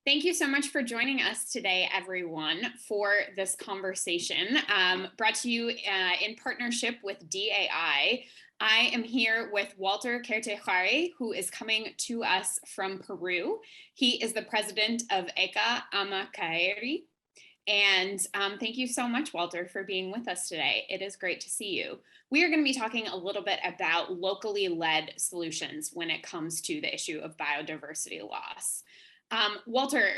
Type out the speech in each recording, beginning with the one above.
Thank you so much for joining us today, everyone, for this conversation brought to you in partnership with DAI. I am here with Walter Quertehuari, who is coming to us from Peru. He is the president of Amarakaeri. And thank you so much, Walter, for being with us today. It is great to see you. We are going to be talking a little bit about locally led solutions when it comes to the issue of biodiversity loss. Walter,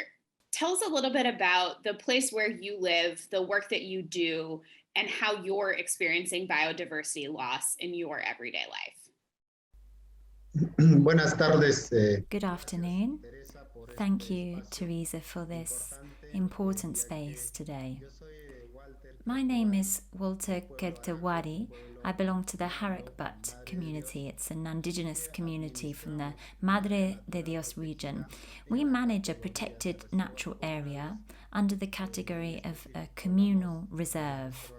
tell us a little bit about the place where you live, the work that you do, and how you're experiencing biodiversity loss in your everyday life. Buenas tardes. Good afternoon. Thank you, Teresa, for this important space today. My name is Walter Quertehuari. I belong to the Harakbat community. It's an indigenous community from the Madre de Dios region. We manage a protected natural area under the category of a communal reserve.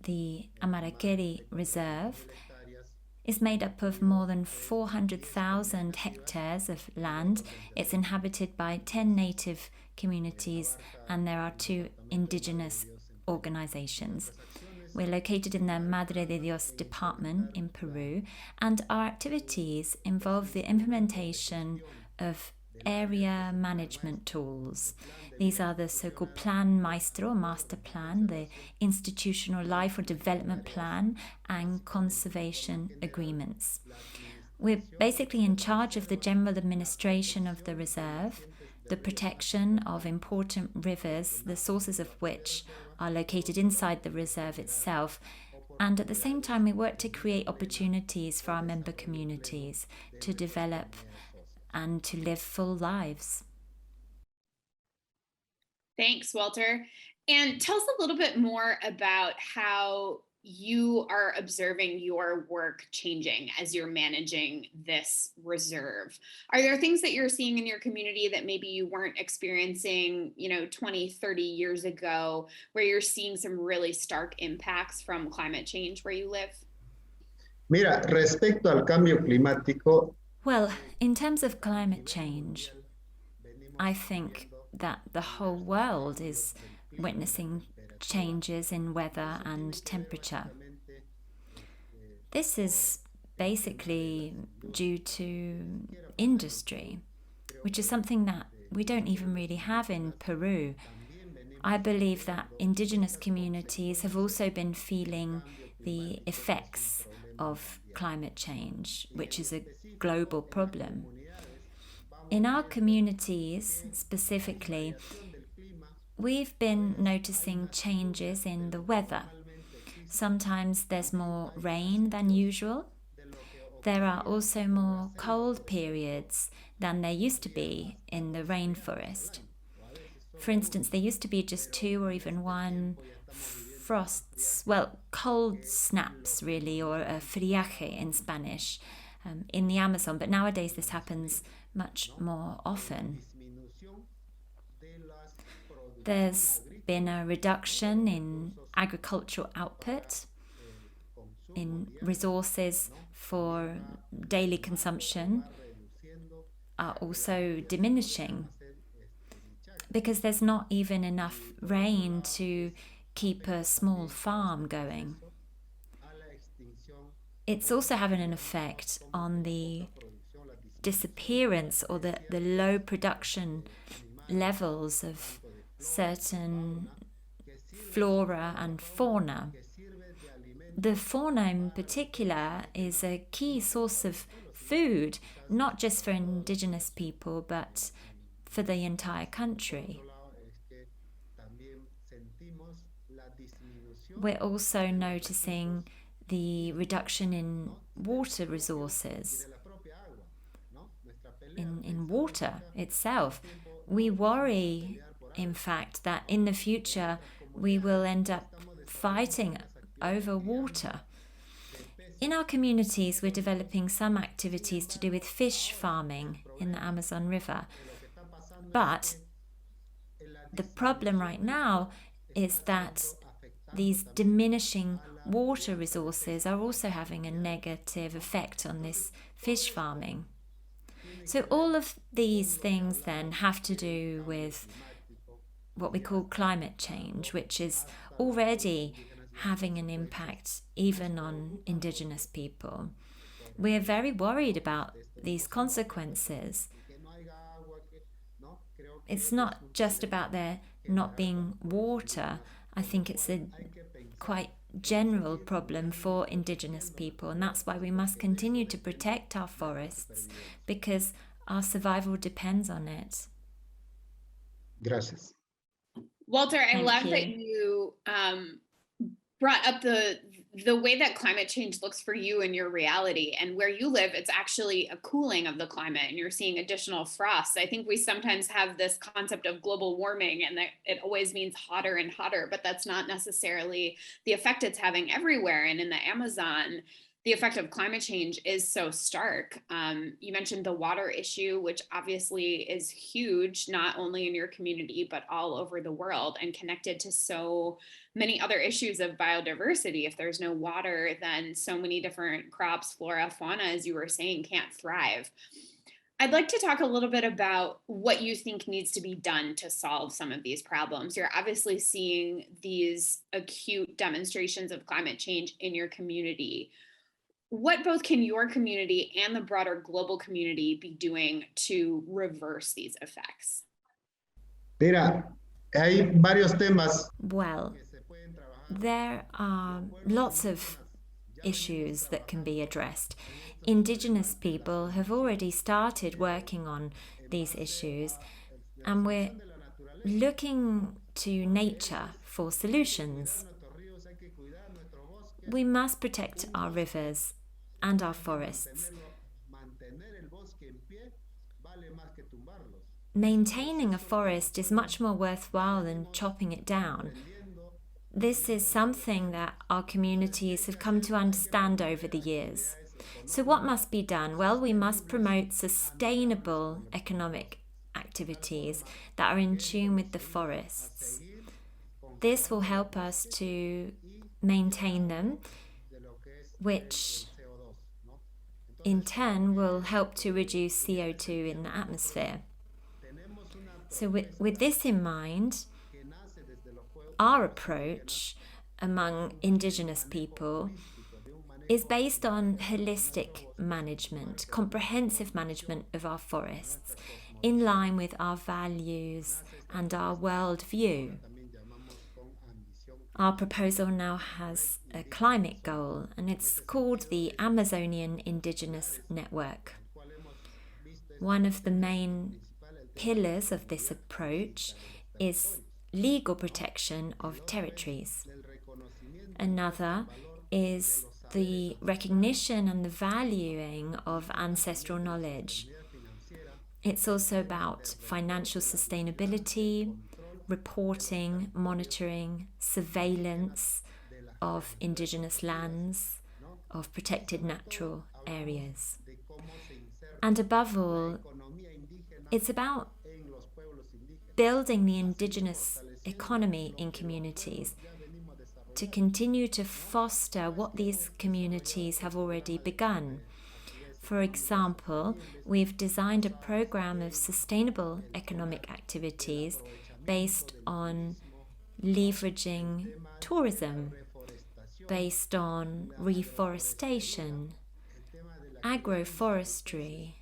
The Amarakaeri Reserve is made up of more than 400,000 hectares of land. It's inhabited by 10 native communities and there are 2 indigenous organizations. We're located in the Madre de Dios department in Peru, and our activities involve the implementation of area management tools. These are the so-called Plan Maestro, Master Plan, the Institutional Life or Development Plan, and Conservation Agreements. We're basically in charge of the general administration of the reserve, the protection of important rivers, the sources of which are located inside the reserve itself, and at the same time we work to create opportunities for our member communities to develop and to live full lives. Thanks, Walter. And tell us a little bit more about how you are observing your work changing as you're managing this reserve. Are there things that you're seeing in your community that maybe you weren't experiencing, 20, 30 years ago, where you're seeing some really stark impacts from climate change where you live? Mira, respecto al cambio climático. Well, in terms of climate change, I think that the whole world is witnessing changes in weather and temperature. This is basically due to industry, which is something that we don't even really have in Peru. I believe that indigenous communities have also been feeling the effects of climate change, which is a global problem. In our communities specifically, we've been noticing changes in the weather. Sometimes there's more rain than usual. There are also more cold periods than there used to be in the rainforest. For instance, there used to be just 2 or even 1 frosts, cold snaps really, or a friaje in Spanish, in the Amazon, but nowadays this happens much more often. There's been a reduction in agricultural output, in resources for daily consumption are also diminishing because there's not even enough rain to keep a small farm going. It's also having an effect on the disappearance or the low production levels of certain flora and fauna. The fauna in particular is a key source of food, not just for indigenous people, but for the entire country. We're also noticing the reduction in water resources, in water itself. We worry, in fact, that in the future we will end up fighting over water. In our communities, we're developing some activities to do with fish farming in the Amazon River. But the problem right now is that these diminishing water resources are also having a negative effect on this fish farming. So all of these things then have to do with what we call climate change, which is already having an impact even on indigenous people. We're very worried about these consequences. It's not just about there not being water. I think it's a quite general problem for indigenous people, and that's why we must continue to protect our forests, because our survival depends on it. Gracias. Walter, I Thank love you. that you brought up the way that climate change looks for you in your reality, and where you live, it's actually a cooling of the climate and you're seeing additional frosts. I think we sometimes have this concept of global warming and that it always means hotter and hotter, but that's not necessarily the effect it's having everywhere. And in the Amazon, the effect of climate change is so stark. You mentioned the water issue, which obviously is huge, not only in your community, but all over the world, and connected to so many other issues of biodiversity. If there's no water, then so many different crops, flora, fauna, as you were saying, can't thrive. I'd like to talk a little bit about what you think needs to be done to solve some of these problems. You're obviously seeing these acute demonstrations of climate change in your community. What both can your community and the broader global community be doing to reverse these effects? Mira, hay varios temas. Well, there are lots of issues that can be addressed. Indigenous people have already started working on these issues, and we're looking to nature for solutions. We must protect our rivers and our forests. Maintaining a forest is much more worthwhile than chopping it down. This is something that our communities have come to understand over the years. So what must be done? Well, we must promote sustainable economic activities that are in tune with the forests. This will help us to maintain them, which in turn will help to reduce CO2 in the atmosphere. So with this in mind, our approach among indigenous people is based on holistic management, comprehensive management of our forests, in line with our values and our worldview. Our proposal now has a climate goal, and it's called the Amazonian Indigenous Network. One of the main pillars of this approach is legal protection of territories. Another is the recognition and the valuing of ancestral knowledge. It's also about financial sustainability, reporting, monitoring, surveillance of indigenous lands, of protected natural areas. And above all, it's about building the indigenous economy in communities to continue to foster what these communities have already begun. For example, we've designed a program of sustainable economic activities based on leveraging tourism, based on reforestation, agroforestry,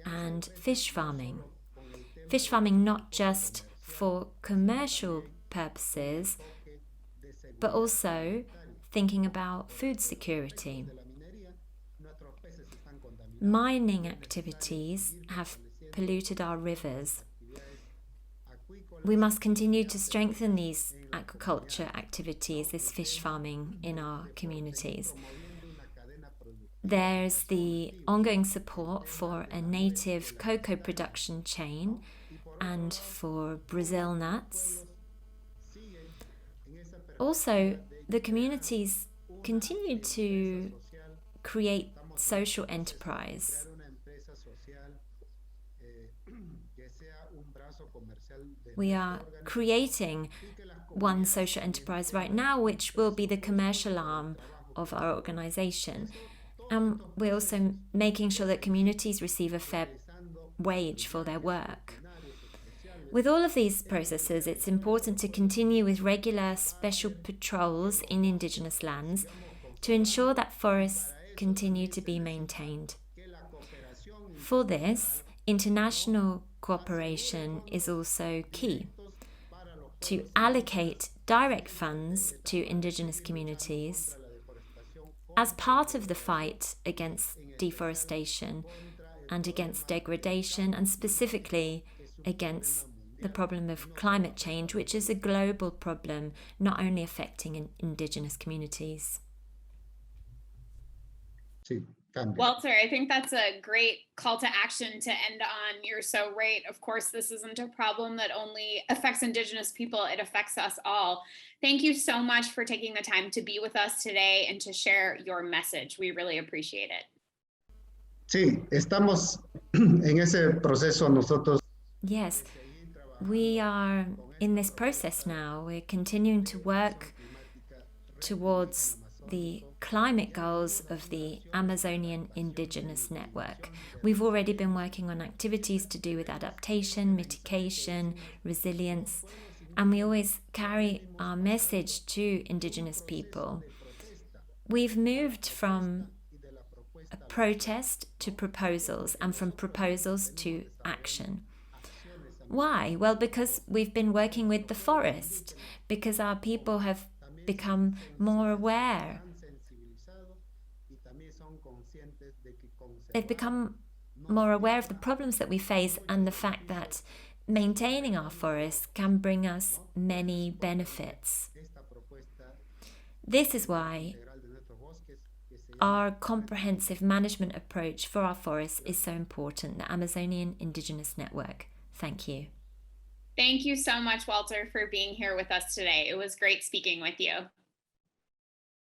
and fish farming. Fish farming not just for commercial purposes, but also thinking about food security. Mining activities have polluted our rivers. We must continue to strengthen these aquaculture activities, this fish farming in our communities. There's the ongoing support for a native cocoa production chain and for Brazil nuts. Also, the communities continue to create social enterprise. We are creating one social enterprise right now, which will be the commercial arm of our organization. And we're also making sure that communities receive a fair wage for their work. With all of these processes, it's important to continue with regular special patrols in indigenous lands to ensure that forests continue to be maintained. For this, international cooperation is also key. To allocate direct funds to indigenous communities as part of the fight against deforestation and against degradation, and specifically against the problem of climate change, which is a global problem not only affecting indigenous communities. Walter, I think that's a great call to action to end on. You're so right. Of course, this isn't a problem that only affects indigenous people, it affects us all. Thank you so much for taking the time to be with us today and to share your message. We really appreciate it. Sí, estamos en ese proceso nosotros. Yes, we are in this process now. We're continuing to work towards the climate goals of the Amazonian Indigenous Network. We've already been working on activities to do with adaptation, mitigation, resilience, and we always carry our message to Indigenous people. We've moved from a protest to proposals, and from proposals to action. Why? Well, because we've been working with the forest, because our people have become more aware. They've become more aware of the problems that we face and the fact that maintaining our forests can bring us many benefits. This is why our comprehensive management approach for our forests is so important, the Amazonian Indigenous Network. Thank you. Thank you so much, Walter, for being here with us today. It was great speaking with you.